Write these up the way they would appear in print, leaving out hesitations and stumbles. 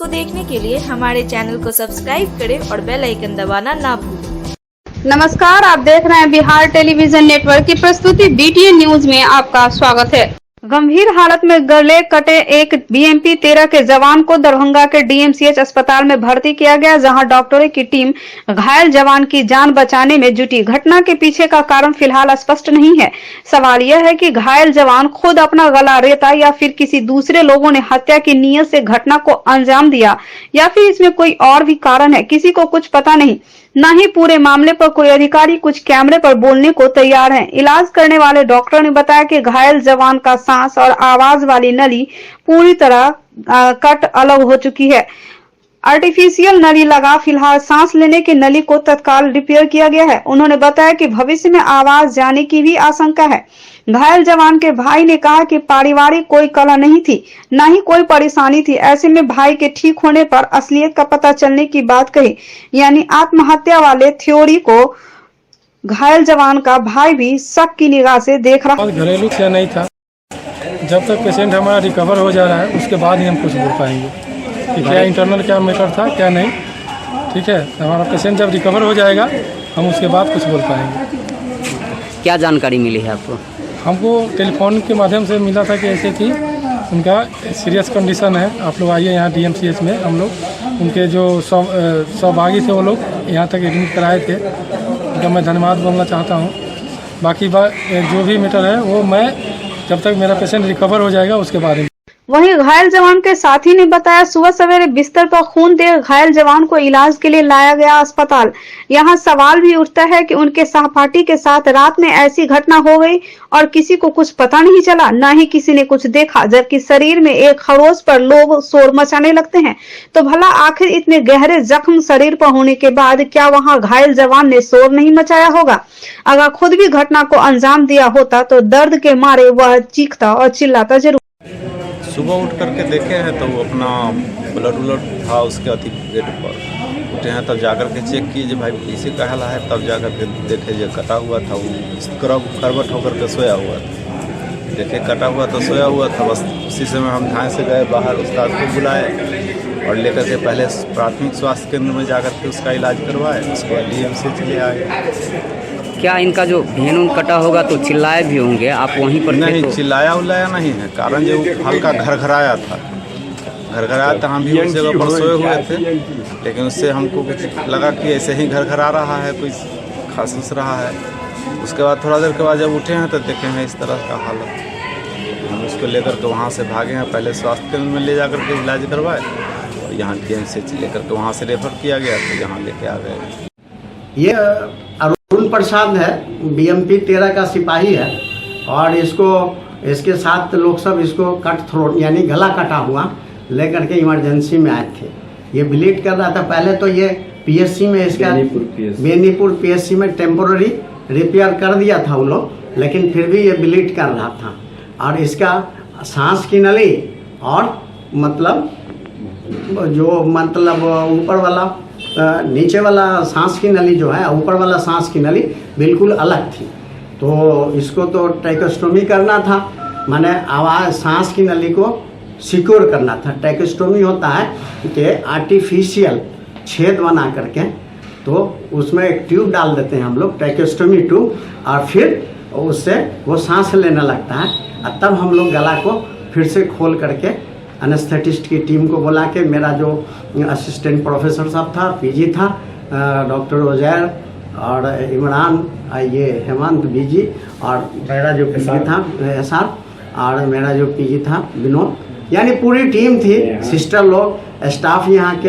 देखने के लिए हमारे चैनल को सब्सक्राइब करें और बेल आइकन दबाना ना भूलें। नमस्कार, आप देख रहे हैं बिहार टेलीविजन नेटवर्क की प्रस्तुति बीटीएन न्यूज में आपका स्वागत है। गंभीर हालत में गले कटे एक बीएमपी 13 के जवान को दरभंगा के डीएमसीएच अस्पताल में भर्ती किया गया, जहां डॉक्टरों की टीम घायल जवान की जान बचाने में जुटी। घटना के पीछे का कारण फिलहाल स्पष्ट नहीं है। सवाल यह है कि घायल जवान खुद अपना गला रेता या फिर किसी दूसरे लोगों ने हत्या की नीयत से घटना को अंजाम दिया या फिर इसमें कोई और भी कारण है, किसी को कुछ पता नहीं। न ही पूरे मामले पर कोई अधिकारी कुछ कैमरे पर बोलने को तैयार है। इलाज करने वाले डॉक्टर ने बताया कि घायल जवान का सांस और आवाज वाली नली पूरी तरह कट अलग हो चुकी है। आर्टिफिशियल नली लगा, फिलहाल सांस लेने की नली को तत्काल रिपेयर किया गया है। उन्होंने बताया कि भविष्य में आवाज जाने की भी आशंका है। घायल जवान के भाई ने कहा कि पारिवारिक कोई कलह नहीं थी, न ही कोई परेशानी थी। ऐसे में भाई के ठीक होने पर असलियत का पता चलने की बात कही, यानी आत्महत्या वाले थ्योरी को घायल जवान का भाई भी शक की निगाह से देख रहा। घरेलू क्या नहीं था, जब तक पेशेंट हमारा रिकवर हो जा रहा है उसके बाद ही हम कुछ बोल पाएंगे कि क्या इंटरनल क्या मैटर था क्या नहीं। ठीक है, हमारा पेशेंट जब रिकवर हो जाएगा हम उसके बाद कुछ बोल पाएंगे। क्या जानकारी मिली है आपको? हमको टेलीफोन के माध्यम से मिला था कि ऐसे कि उनका सीरियस कंडीशन है, आप लोग आइए यहाँ डीएमसीएच में। हम लोग उनके जो सहभागी थे वो लोग यहाँ तक एडमिट कराए थे, उनका मैं धन्यवाद बोलना चाहता हूँ। बाकी जो भी मैटर है वो मैं जब तक मेरा पेशेंट रिकवर हो जाएगा उसके बाद। वहीं घायल जवान के साथी ने बताया, सुबह सवेरे बिस्तर पर खून देख घायल जवान को इलाज के लिए लाया गया अस्पताल। यहां सवाल भी उठता है कि उनके सहपाठी के साथ रात में ऐसी घटना हो गई और किसी को कुछ पता नहीं चला, न ही किसी ने कुछ देखा, जबकि शरीर में एक खरोच पर लोग शोर मचाने लगते हैं। तो भला आखिर इतने गहरे जख्म शरीर पर होने के बाद क्या वहां घायल जवान ने शोर नहीं मचाया होगा? अगर खुद भी घटना को अंजाम दिया होता तो दर्द के मारे वह चीखता और चिल्लाता जरूर। सुबह उठ करके देखे हैं तो वो अपना ब्लड था उसके अति पेट पर उठे हैं, तब जाकर के चेक किए भाई इसी का हाल है। तब जाकर के देखे जो कटा हुआ था, वो करवट होकर के सोया हुआ था। देखे कटा हुआ तो सोया हुआ था। बस उसी समय हम धाए से गए बाहर, उस्ताद को बुलाए और लेकर के पहले प्राथमिक स्वास्थ्य केंद्र में जाकर के उसका इलाज करवाए, उसके बाद डीएमसीएच ले आए। क्या इनका जो भेन कटा होगा तो चिल्लाए भी होंगे, आप वहीं पर नहीं तो... चिल्लाया उल्लाया नहीं है, कारण जो हल्का घरघराया था। हम भी उस जगह पर सोए हुए थे, लेकिन उससे हमको कुछ लगा कि ऐसे ही घरघरा रहा है, कोई खांस रहा है। उसके बाद थोड़ा देर के बाद जब उठे हैं तो देखे हैं इस तरह का हालत। हम उसको लेकर के वहाँ से भागे हैं, पहले स्वास्थ्य केंद्र में ले जाकर के इलाज करवाए और यहाँ डीएमसीएच लेकर के वहाँ से रेफर किया गया तो यहाँ लेके आ गए। ये अरुण प्रसाद है, बीएमपी 13 का सिपाही है और इसके साथ लोग सब इसको कट थ्रोट यानी गला कटा हुआ लेकर के इमरजेंसी में आए थे। ये ब्लीड कर रहा था। पहले तो ये पीएससी में इसका बेनीपुर पीएससी में टेम्पोररी रिपेयर कर दिया था उन लोग, लेकिन फिर भी ये ब्लीड कर रहा था और इसका सांस की नली और मतलब ऊपर वाला नीचे वाला सांस की नली जो है, ऊपर वाला सांस की नली बिल्कुल अलग थी। तो इसको तो ट्रैकोस्टोमी करना था, माने आवाज़ सांस की नली को सिक्योर करना था। ट्रैकोस्टोमी होता है कि आर्टिफिशियल छेद बना करके तो उसमें एक ट्यूब डाल देते हैं हम लोग, ट्रैकोस्टोमी ट्यूब, और फिर उससे वो सांस लेने लगता है और तब हम लोग गला को फिर से खोल करके एनेस्थेटिस्ट की टीम को बुला के, मेरा जो असिस्टेंट प्रोफेसर साहब था, पीजी था, डॉक्टर उजैर और इमरान, ये हेमंत बीजी, और मेरा जो पीजी था एसआर, और मेरा जो पीजी था विनोद, यानी पूरी टीम थी। सिस्टर लोग, स्टाफ यहाँ के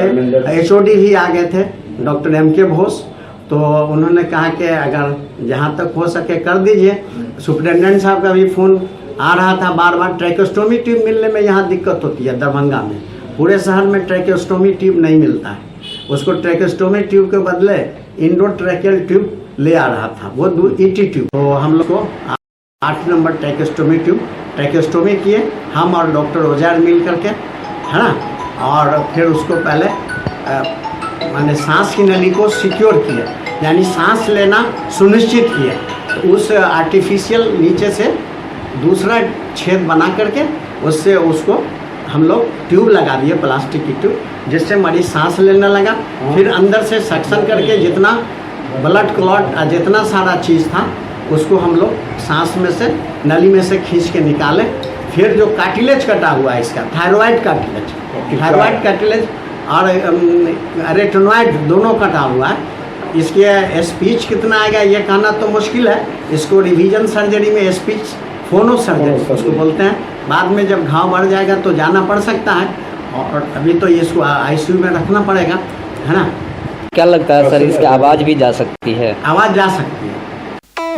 एचओडी भी आ गए थे, डॉक्टर एमके घोष। तो उन्होंने कहा कि अगर जहाँ तक हो सके कर दीजिए। सुपरिटेंडेंट साहब का भी फ़ोन आ रहा था बार बार। ट्रैकोस्टोमी ट्यूब मिलने में यहाँ दिक्कत होती है दरभंगा में, पूरे शहर में ट्रैकोस्टोमी ट्यूब नहीं मिलता है। उसको ट्रैकोस्टोमी ट्यूब के बदले इंडोट्रैकियल ट्यूब ले आ रहा था, वो ईटी ट्यूब। तो हम लोग को 8 नंबर ट्रैकोस्टोमी किए हम और डॉक्टर ओजार मिल करके, है ना। और फिर उसको पहले माने सांस की नली को सिक्योर किए, यानी सांस लेना सुनिश्चित किए। उस आर्टिफिशियल नीचे से दूसरा छेद बना करके उससे उसको हम लोग ट्यूब लगा दिए, प्लास्टिक की ट्यूब, जिससे मरीज सांस लेने लगा। फिर अंदर से सक्शन करके जितना ब्लड क्लॉट जितना सारा चीज़ था उसको हम लोग सांस में से, नली में से खींच के निकाले। फिर जो कार्टिलेज कटा हुआ है इसका, थायराइड कार्टिलेज और रेटिनॉइड दोनों कटा हुआ है। इसके स्पीच कितना आएगा ये कहना तो मुश्किल है। इसको रिवीजन सर्जरी में स्पीच फोनो सर्जरी उसको बोलते हैं। बाद में जब घाव बढ़ जाएगा तो जाना पड़ सकता है, और अभी तो इसको आईसीयू में रखना पड़ेगा, है ना। क्या लगता है सर, इसकी आवाज़ भी जा सकती है? आवाज़ जा सकती है।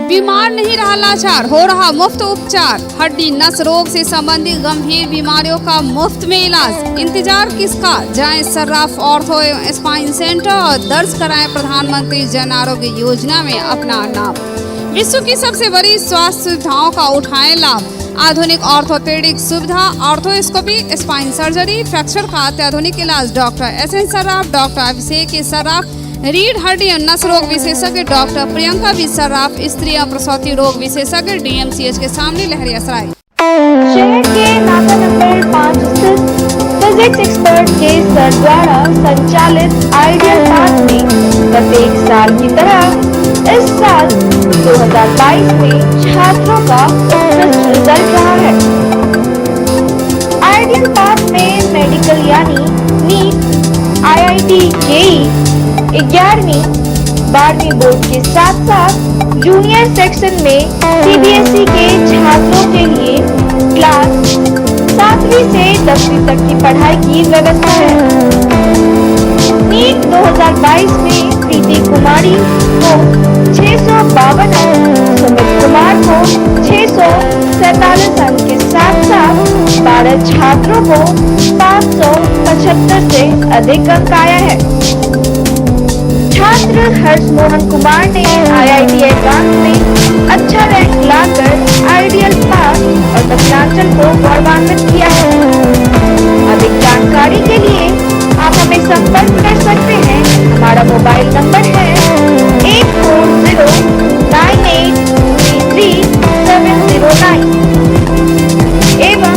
बीमार नहीं रहा लाचार, हो रहा मुफ्त उपचार। हड्डी नस रोग से संबंधित गंभीर बीमारियों का मुफ्त में इलाज। इंतजार किसका, जाएं सर्राफ ऑर्थो एवं स्पाइन सेंटर और दर्ज कराएं प्रधानमंत्री जन आरोग्य योजना में अपना नाम। विश्व की सबसे बड़ी स्वास्थ्य सुविधाओं का उठाएं लाभ। आधुनिक ऑर्थोपेडिक सुविधा, ऑर्थोस्कोपी, स्पाइन सर्जरी, फ्रैक्चर का अत्याधुनिक इलाज। डॉक्टर SN सर्राफ, डॉक्टर अभिषेक सर्राफ, रीढ़ हड्डी और नस रोग विशेषज्ञ डॉक्टर प्रियंका बी सर्राफ, स्त्री और प्रसूति रोग विशेषज्ञ DMCH के सामने लहरियासराय। शहर के नाका नंबर 5 स्थित फिजिक्स एक्सपर्ट के सर द्वारा संचालित आइडियल पाथ में प्रत्येक साल की तरह इस साल 2022 में छात्रों का उत्कृष्ट रिजल्ट रहा है। आइडियल पाथ में मेडिकल यानी नीट, IIT, JEE, 11वीं 12वीं बोर्ड के साथ साथ जूनियर सेक्शन में CBSE के छात्रों के लिए क्लास 7वीं से 10वीं तक की पढ़ाई की व्यवस्था है। नीट 2022 में प्रीति कुमारी को 652 अंक, सुमित कुमार को 647 अंक के साथ साथ 12 छात्रों को 575 से अधिक अंक आया है। छात्र हर्ष मोहन कुमार ने IIT एडवांस में अच्छा रैंक लाकर आइडियल पास और दक्षिणांचल को गौरवान्वित किया है। अधिक जानकारी के लिए आप हमें संपर्क कर सकते हैं। हमारा मोबाइल नंबर है 8409833709 एवं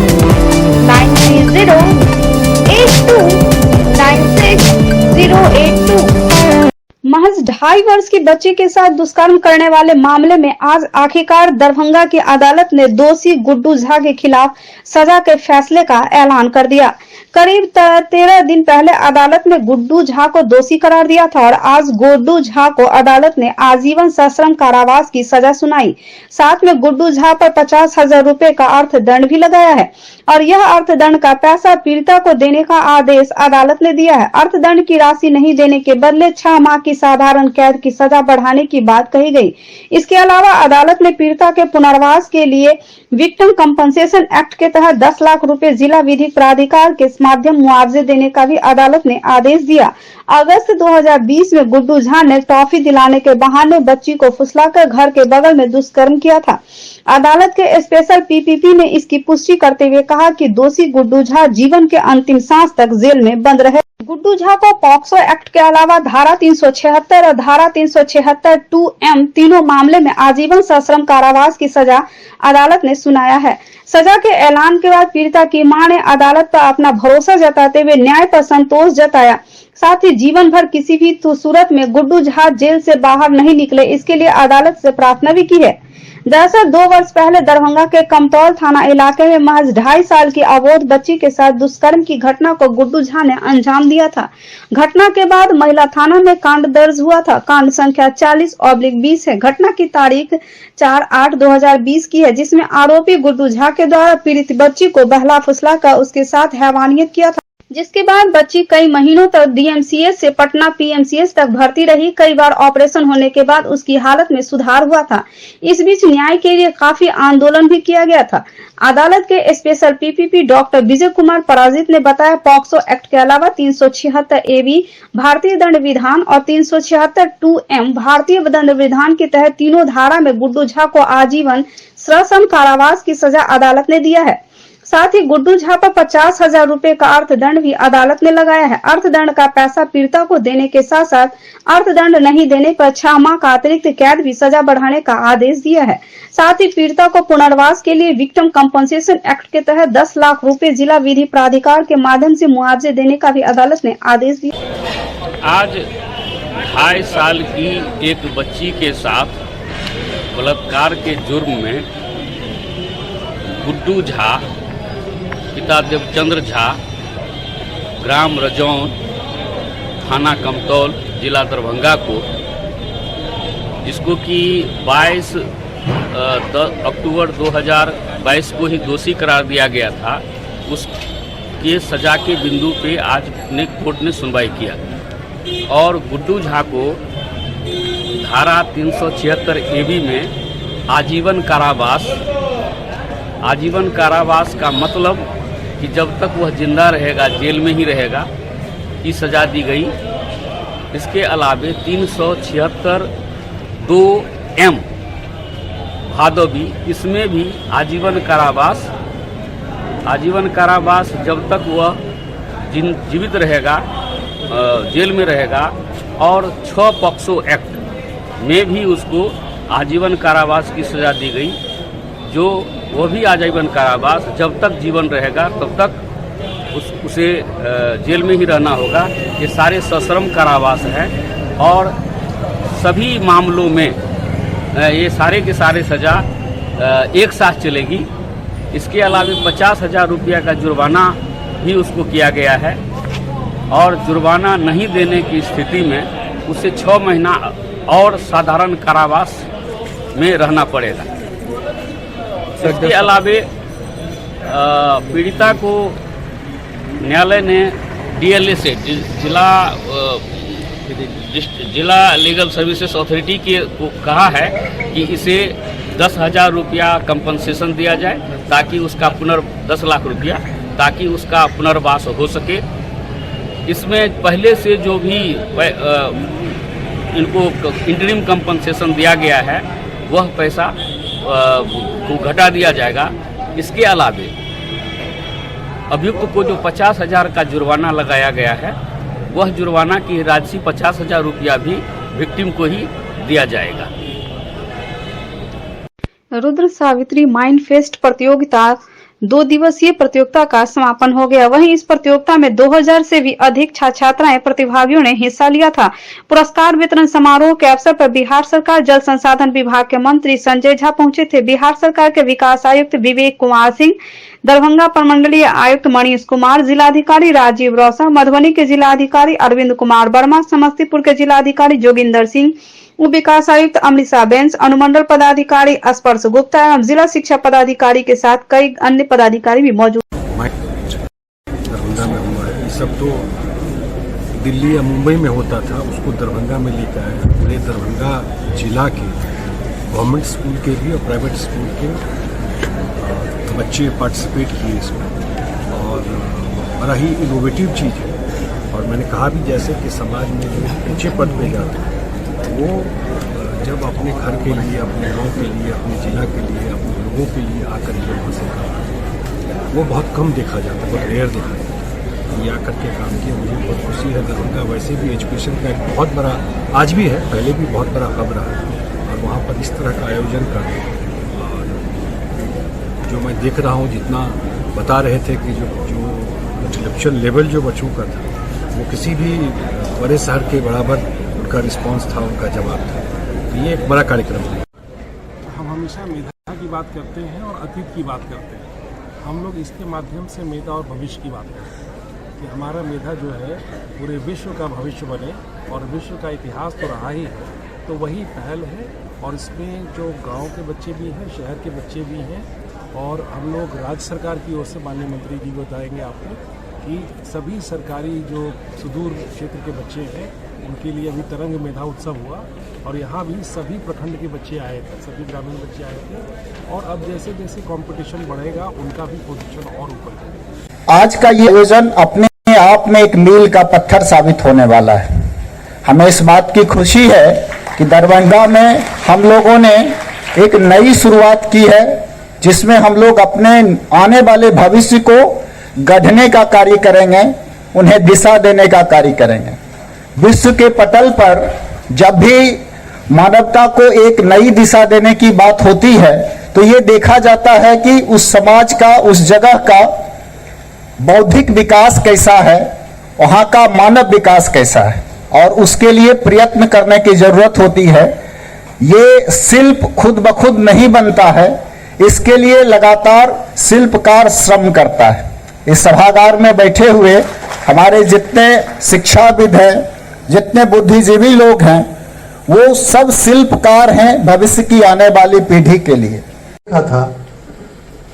9308296082। महज 2.5 वर्ष की बच्ची के साथ दुष्कर्म करने वाले मामले में आज आखिरकार दरभंगा की अदालत ने दोषी गुड्डू झा के खिलाफ सजा के फैसले का ऐलान कर दिया। करीब 13 दिन पहले अदालत ने गुड्डू झा को दोषी करार दिया था और आज गुड्डू झा को अदालत ने आजीवन सश्रम कारावास की सजा सुनाई। साथ में गुड्डू झा पर 50,000 रुपए का अर्थदंड भी लगाया है और यह अर्थदंड का पैसा पीड़िता को देने का आदेश अदालत ने दिया है। अर्थदंड की राशि नहीं देने के बदले 6 माह की साधारण कैद की सजा बढ़ाने की बात कही गई। इसके अलावा अदालत ने पीड़िता के पुनर्वास के लिए विक्टिम कंपनसेशन एक्ट के तहत 10 लाख रुपए जिला विधिक प्राधिकार के माध्यम मुआवजे देने का भी अदालत ने आदेश दिया। अगस्त 2020 में गुड्डू झा ने टॉफी दिलाने के बहाने बच्ची को फुसलाकर घर के बगल में दुष्कर्म किया था। अदालत के स्पेशल PPP ने इसकी पुष्टि करते हुए कहा कि दोषी गुड्डू झा जीवन के अंतिम सांस तक जेल में बंद रहे। गुड्डू झा को पॉक्सो एक्ट के अलावा धारा 376 और धारा 376(2)M तीनों मामले में आजीवन सश्रम कारावास की सजा अदालत ने सुनाया है। सजा के ऐलान के बाद पीड़िता की मां ने अदालत पर अपना भरोसा जताते हुए न्याय पर संतोष जताया। साथ ही जीवन भर किसी भी सूरत में गुड्डू झा जेल से बाहर नहीं निकले, इसके लिए अदालत से प्रार्थना भी की है। दरअसल 2 वर्ष पहले दरभंगा के कमतौल थाना इलाके में महज 2.5 साल की अबोध बच्ची के साथ दुष्कर्म की घटना को गुड्डू झा ने अंजाम दिया था। घटना के बाद महिला थाना में कांड दर्ज हुआ था। कांड संख्या 40/20 है। घटना की तारीख 4/8/2020 की है, जिसमें आरोपी गुड्डू झा के द्वारा पीड़ित बच्ची को बहला फुसला कर उसके साथ हैवानियत किया था, जिसके बाद बच्ची कई महीनों तक DMCH से पटना PMCH तक भर्ती रही। कई बार ऑपरेशन होने के बाद उसकी हालत में सुधार हुआ था। इस बीच न्याय के लिए काफी आंदोलन भी किया गया था। अदालत के special PPP doctor Vijay Kumar पराजित ने बताया, पॉक्सो एक्ट के अलावा 376AB भारतीय दंड विधान और 376(2)M भारतीय दंड विधान के तहत तीनों धारा में गुड्डू झा को आजीवन सश्रम कारावास की सजा अदालत ने दिया है। साथ ही गुड्डू झा पर 50,000 रुपए का अर्थदंड भी अदालत ने लगाया है। अर्थदंड का पैसा पीड़िता को देने के साथ साथ अर्थदंड नहीं देने पर 6 माह का अतिरिक्त कैद भी सजा बढ़ाने का आदेश दिया है। साथ ही पीड़िता को पुनर्वास के लिए विक्टिम कंपनसेशन एक्ट के तहत 10 लाख रुपए जिला विधि प्राधिकार के माध्यम से मुआवजे देने का भी अदालत ने आदेश दिया। आज 2.5 साल की एक बच्ची के साथ बलात्कार के जुर्म में गुड्डू झा, पिता देवचंद्र झा, ग्राम रजौन, थाना कमतौल, जिला दरभंगा को, जिसको कि 22 अक्टूबर 2022 को ही दोषी करार दिया गया था, उसके सजा के बिंदु पे आज कोर्ट ने सुनवाई किया और गुड्डू झा को धारा 376 AB में आजीवन कारावास का मतलब कि जब तक वह जिंदा रहेगा जेल में ही रहेगा की सज़ा दी गई। इसके अलावे 376 2M भादवी, इसमें भी आजीवन कारावास जब तक वह जीवित रहेगा, जेल में रहेगा। और 6 पॉक्सो एक्ट में भी उसको आजीवन कारावास की सज़ा दी गई, जो वो भी आजीवन कारावास जब तक जीवन रहेगा तब तक उसे जेल में ही रहना होगा। ये सारे सश्रम कारावास हैं और सभी मामलों में ये सारे के सारे सज़ा एक साथ चलेगी। इसके अलावा 50,000 रुपया का जुर्माना भी उसको किया गया है और जुर्माना नहीं देने की स्थिति में उसे 6 महीना और साधारण कारावास में रहना पड़ेगा। इसके अलावे पीड़िता को न्यायालय ने DLA से जिला लीगल सर्विसेज अथॉरिटी को कहा है कि इसे 10,000 रुपया कंपनसेशन दिया जाए ताकि उसका 10 लाख रुपया ताकि उसका पुनर्वास हो सके। इसमें पहले से जो भी इनको इंटरिम कंपनसेशन दिया गया है वह पैसा को घटा दिया जाएगा। इसके अलावे अभियुक्त को जो 50,000 का जुर्माना लगाया गया है वह जुर्माना की राशि 50,000 रुपया भी विक्टिम को ही दिया जाएगा। रुद्र सावित्री माइंड फेस्ट प्रतियोगिता 2 दिवसीय प्रतियोगिता का समापन हो गया। वहीं इस प्रतियोगिता में 2000 से भी अधिक छात्र-छात्राएं प्रतिभागियों ने हिस्सा लिया था। पुरस्कार वितरण समारोह के अवसर पर बिहार सरकार जल संसाधन विभाग के मंत्री संजय झा पहुंचे थे। बिहार सरकार के विकास आयुक्त विवेक कुमार सिंह, दरभंगा प्रमंडलीय आयुक्त मनीष कुमार, जिलाधिकारी राजीव रौसा, मधुबनी के जिलाधिकारी अरविंद कुमार वर्मा, समस्तीपुर के जिलाधिकारी जोगिंदर सिंह, उप विकास आयुक्त अमृता बेंस, अनुमंडल पदाधिकारी स्पर्श गुप्ता एवं जिला शिक्षा पदाधिकारी के साथ कई अन्य पदाधिकारी भी मौजूद। दरभंगा में हुआ है, ये सब तो दिल्ली या मुंबई में होता था, उसको दरभंगा में लेकर आया। पूरे दरभंगा जिला के गवर्नमेंट स्कूल के भी और प्राइवेट स्कूल के बच्चे पार्टिसिपेट किए इसमें और बड़ा ही इनोवेटिव चीज़ है। और मैंने कहा भी जैसे कि समाज में जो ऊंचे पद पे जाते हैं वो जब अपने घर के लिए, अपने गांव के लिए, अपने जिला के लिए, अपने लोगों के लिए आकर के वहाँ से काम, वो बहुत कम देखा जाता है, बहुत रेयर देखा जाता है। ये आकर के काम किया, मुझे बहुत खुशी है। दरभंगा वैसे भी एजुकेशन का एक बहुत बड़ा, आज भी है, पहले भी बहुत बड़ा हब रहा है और वहाँ पर इस तरह का आयोजन करना और जो मैं देख रहा हूँ, जितना बता रहे थे कि जो इंटेलेक्चुअल लेवल जो बच्चों का था वो किसी भी बड़े शहर के बराबर उनका रिस्पांस था, उनका जवाब था। तो ये एक बड़ा कार्यक्रम है। हम हमेशा मेधा की बात करते हैं और अतीत की बात करते हैं। हम लोग इसके माध्यम से मेधा और भविष्य की बात करते हैं कि हमारा मेधा जो है पूरे विश्व का भविष्य बने और विश्व का इतिहास तो रहा ही है, तो वही पहल है। और इसमें जो गांव के बच्चे भी हैं, शहर के बच्चे भी हैं और हम लोग राज्य सरकार की ओर से माननीय मंत्री जी बताएंगे आपको कि सभी सरकारी जो सुदूर क्षेत्र के बच्चे हैं उनके लिए अभी तरंग मेधा उत्सव हुआ और यहाँ भी सभी प्रखंड के बच्चे आए थे, सभी ग्रामीण बच्चे आए थे और अब जैसे जैसे कंपटीशन बढ़ेगा उनका भी पोजीशन और ऊपर जाएगा। आज का ये आयोजन अपने आप में एक मील का पत्थर साबित होने वाला है। हमें इस बात की खुशी है कि दरभंगा में हम लोगों ने एक नई शुरुआत की है जिसमें हम लोग अपने आने वाले भविष्य को गढ़ने का कार्य करेंगे, उन्हें दिशा देने का कार्य करेंगे। विश्व के पटल पर जब भी मानवता को एक नई दिशा देने की बात होती है तो ये देखा जाता है कि उस समाज का, उस जगह का बौद्धिक विकास कैसा है, वहाँ का मानव विकास कैसा है, और उसके लिए प्रयत्न करने की जरूरत होती है। ये शिल्प खुद ब खुद नहीं बनता है, इसके लिए लगातार शिल्पकार श्रम करता है। इस सभागार में बैठे हुए हमारे जितने शिक्षाविद हैं, जितने बुद्धिजीवी लोग हैं, वो सब शिल्पकार हैं भविष्य की आने वाली पीढ़ी के लिए। था,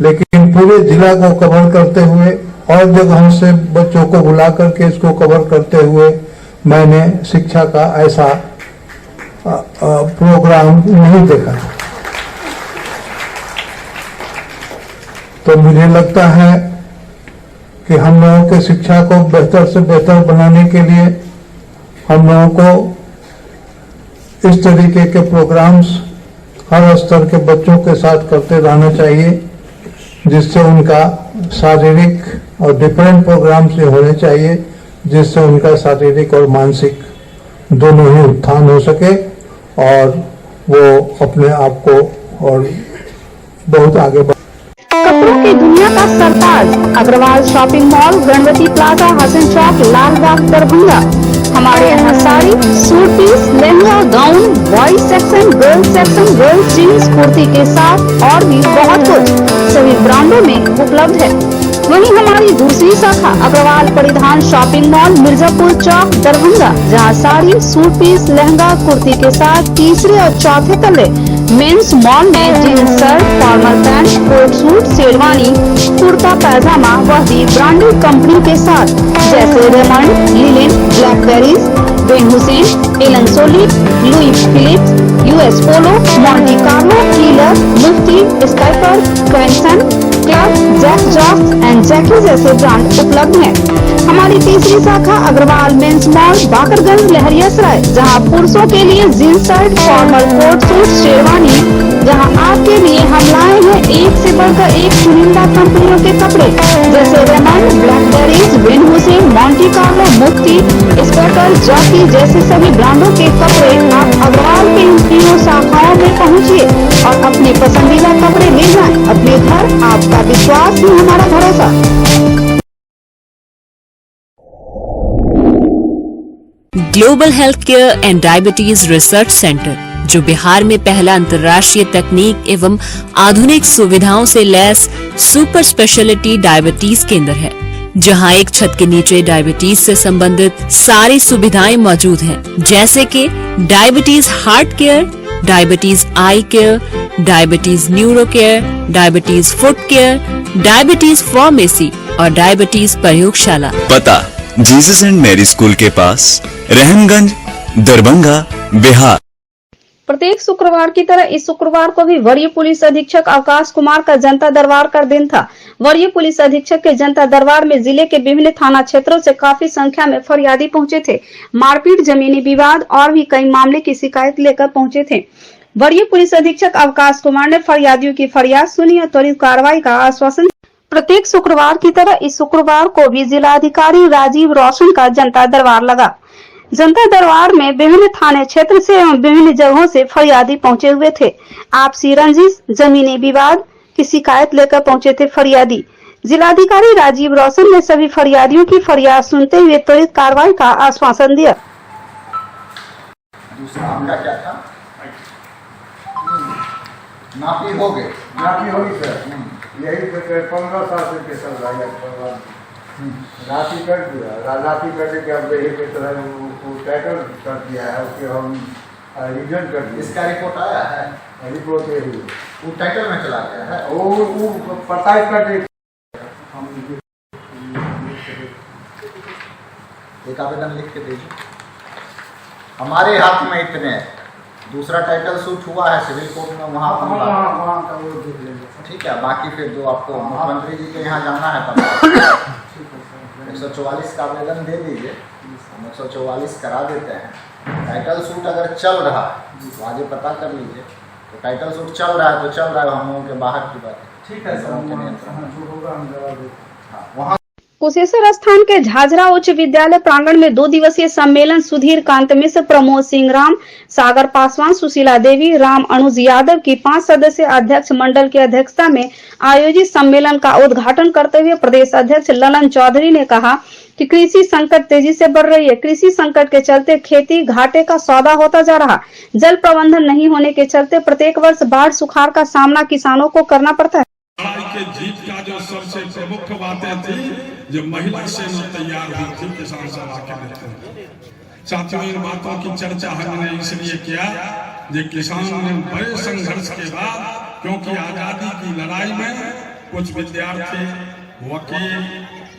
लेकिन पूरे जिला को कवर करते हुए और जगहों से बच्चों को बुला करके इसको कवर करते हुए मैंने शिक्षा का ऐसा प्रोग्राम नहीं देखा। तो मुझे लगता है कि हम लोगों के शिक्षा को बेहतर से बेहतर बनाने के लिए हम लोगों को इस तरीके के प्रोग्राम्स हर स्तर के बच्चों के साथ करते रहना चाहिए, जिससे उनका शारीरिक और डिफरेंट प्रोग्राम से होने चाहिए, जिससे उनका शारीरिक और मानसिक दोनों ही उत्थान हो सके और वो अपने आप को और बहुत आगे बढ़। कपड़ों की दुनिया का सरताज Agarwal shopping mall, Ganpati plaza, Hasan Chowk, Lalbagh, Darbhanga. हमारे यहाँ sari, suit piece, lehenga, gown, boys section, girls section, girls jeans, kurti के साथ और भी बहुत कुछ सभी ब्रांडों में उपलब्ध है। वहीं हमारी दूसरी शाखा अग्रवाल परिधान शॉपिंग मॉल, मिर्जापुर चौक, दरभंगा, जहाँ साड़ी, सूट पीस, लहंगा, कुर्ती के साथ तीसरे और चौथे तले मेंस मॉल में jeans shirt, formal pant, coat suit, sherwani, kurta pyjama वह भी ब्रांडेड कंपनी के साथ जैसे रेमंड, लिलिन, Blackberrys, Van Heusen, Allen Solly, Louis Philippe, US Polo, Monte Carlo, Killer, Mufti, Spykar, क्वेंसन, club, Jack Jones and Jockey जैसे ब्रांड उपलब्ध हैं। हमारी तीसरी शाखा अग्रवाल मेंस मॉल, बाकरगंज, लहरियासराय, जहां पुरुषों के लिए jeans shirt, formal coat suit, sherwani, जहां आपके लिए हम लाए हैं एक से बढ़कर एक चुनिंदा कंपनियों के कपड़े जैसे Raymond, Blackberrys, Van Heusen, Monte Carlo, Mufti, Spykar, Jockey जैसे सभी ब्रांडों के कपड़े आप अग्रवाल के इन तीनों शाखाओं में पहुंचिए और अपने पसंदीदा कपड़े ले जाएं। अपने घर, आपका विश्वास ही हमारा भरोसा। Global health care and diabetes research centre, जो बिहार में पहला अंतर्राष्ट्रीय तकनीक एवं आधुनिक सुविधाओं से लैस सुपर स्पेशलिटी डायबिटीज केंद्र है, जहां एक छत के नीचे डायबिटीज से संबंधित सारी सुविधाएं मौजूद हैं, जैसे कि diabetes heart care, diabetes eye care, diabetes neuro care, diabetes foot care, diabetes pharmacy और डायबिटीज प्रयोगशाला। पता जीसस एंड मैरी स्कूल के पास, रहमगंज, दरभंगा, बिहार। प्रत्येक शुक्रवार की तरह इस शुक्रवार को भी वरीय पुलिस अधीक्षक अवकाश कुमार का जनता दरबार का दिन था। वरीय पुलिस अधीक्षक के जनता दरबार में जिले के विभिन्न थाना क्षेत्रों से काफी संख्या में फरियादी पहुंचे थे। मारपीट, जमीनी विवाद और भी कई मामले की शिकायत लेकर पहुंचे थे। वरीय पुलिस अधीक्षक अवकाश कुमार ने फरियादियों की फरियाद सुनी और त्वरित कार्रवाई का आश्वासन। प्रत्येक शुक्रवार की तरह इस शुक्रवार को भी जिलाधिकारी राजीव रोशन का जनता दरबार लगा। जनता दरबार में विभिन्न थाने क्षेत्र से एवं विभिन्न जगहों से फरियादी पहुंचे हुए थे। आपसी रंजिश, जमीनी विवाद की शिकायत लेकर पहुंचे थे फरियादी। जिलाधिकारी राजीव रोशन ने सभी फरियादियों की फरियाद सुनते हुए त्वरित कार्रवाई का आश्वासन दिया। दूसरा आपका क्या था? नापी हो गए, नापी होगी सर। यही 15 साल से केस चल रहा है। राशि कर दिया, राशि करने के अब यही पे टाइटल कर दिया है, उसके हम रिजन कर दिया। इसका रिपोर्ट आया है, रिपोर्ट यही वो टाइटल में चला गया है, वो पता कर दे। एक आवेदन लिख के दीजिए। हमारे हाथ में इतने, दूसरा टाइटल शूट हुआ है सिविल कोर्ट में, वहाँ ठीक है। बाकी फिर जो आपको मुख्यमंत्री जी के यहाँ जाना है तब 144 का आवेदन दे दीजिए, हम 144 करा देते हैं। टाइटल शूट अगर चल रहा है तो आज पता कर लीजिए, तो टाइटल शूट चल रहा है तो चल रहा है, हम लोगों के बाहर की बात है। कुशेश्वर स्थान के झाझरा उच्च विद्यालय प्रांगण में 2 दिवसीय सम्मेलन सुधीर कांत मिश्र, प्रमोद सिंह राम, सागर पासवान, सुशीला देवी, राम अनुज यादव की 5 सदस्यीय अध्यक्ष मंडल की अध्यक्षता में आयोजित सम्मेलन का उद्घाटन करते हुए प्रदेश अध्यक्ष ललन चौधरी ने कहा कि कृषि संकट तेजी से बढ़ रही है। कृषि संकट के चलते खेती घाटे का सौदा होता जा रहा। जल प्रबंधन नहीं होने के चलते प्रत्येक वर्ष बाढ़ सुखाड़ का सामना किसानों को करना पड़ता है। के जीत का जो सबसे प्रमुख बातें थी, जो महिला सेना तैयार हुई थी किसान सभा के नेतृत्व। साथियों, इन बातों की चर्चा हमने इसलिए किया जो किसान ने बड़े संघर्ष के बाद, क्योंकि आजादी की लड़ाई में कुछ विद्यार्थी, वकील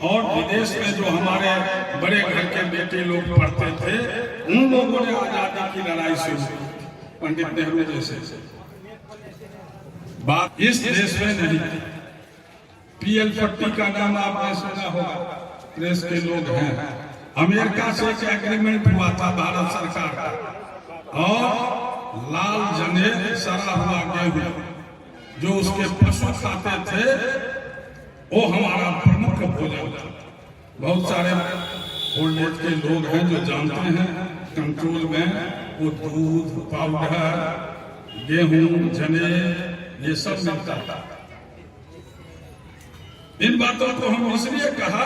और विदेश में जो हमारे बड़े घर के बेटे लोग पढ़ते थे, उन लोगों ने आजादी की लड़ाई शुरू की। पंडित नेहरू जैसे बात इस देश में नहीं थी। पीएल पट्टी का नाम आपने सुना होगा, प्रेस के लोग हैं। अमेरिका से एक एग्रीमेंट हुआ था भारत सरकार का, और लाल जनेर सड़ा हुआ गेहूं जो उसके पशु खाते थे, वो हमारा प्रमुख भोजन था। बहुत सारे ओल्ड एज के लोग हैं जो जानते हैं, कंट्रोल में वो दूध, पाउडर, गेहूं, जनेर, ये सब मिलता था। इन बातों को हम इसलिए कहा,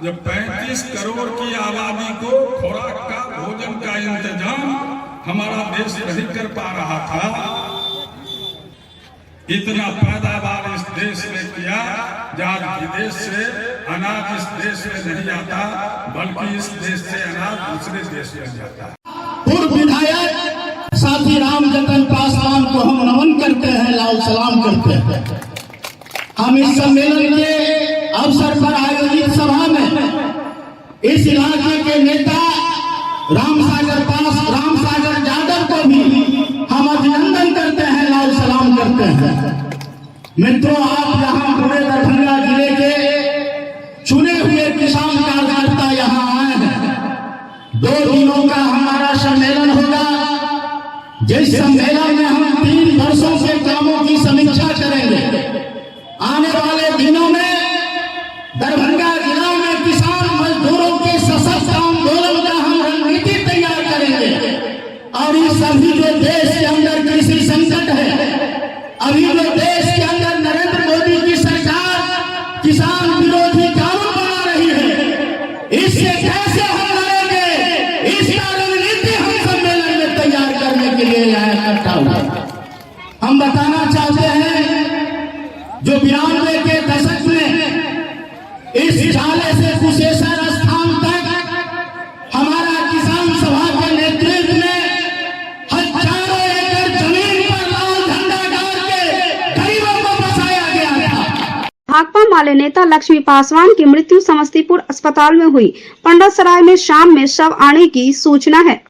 जब 35 करोड़ की आबादी को खुराक का, भोजन का इंतजाम हमारा देश नहीं कर पा रहा था। इतना पैदावार इस देश में किया, जब विदेश से अनाज इस देश में नहीं आता, बल्कि इस देश से अनाज दूसरे देश में जाता। पूर्व विधायक साथी राम जतन पासवान को हम नमन करते हैं, लाल सलाम करते हैं। हम इस सम्मेलन के अवसर पर आयोजित सभा में इस इलाके के नेता रामसागर यादव को भी हम अभिनंदन करते हैं, लाल सलाम करते हैं। मित्रों, आप यहाँ पूरे दरभंगा जिले के चुने हुए किसान कार्यकर्ता यहाँ आए हैं। 2 दिनों का हमारा सम्मेलन होगा, जिस सम्मेलन में हम 3 वर्षों के कामों की समीक्षा करेंगे। आने वाले दिनों में दरभंगा जिला में किसान मजदूरों के सशक्त आंदोलन का हम रणनीति तैयार करेंगे, और इस अभी जो देश के अंदर कृषि संकट है, अभी जो देश के अंदर नरेंद्र मोदी की सरकार किसान विरोधी कानून बना रही है, इससे कैसे हम लड़ेंगे, इसका रणनीति हम सम्मेलन में तैयार करने के लिए यहाँ इकट्ठा हुए। हम बताना चाहते हैं, जो 92 के दशक में इस झाले से कुशेश्वर स्थान तक हमारा किसान सभा के नेतृत्व में हजारों एकड़ जमीन पर लाल झंडा गाड़ के गरीबों को बसाया गया था। भाकपा माले नेता लक्ष्मी पासवान की मृत्यु समस्तीपुर अस्पताल में हुई। पंडतसराय में शाम में शव आने की सूचना है।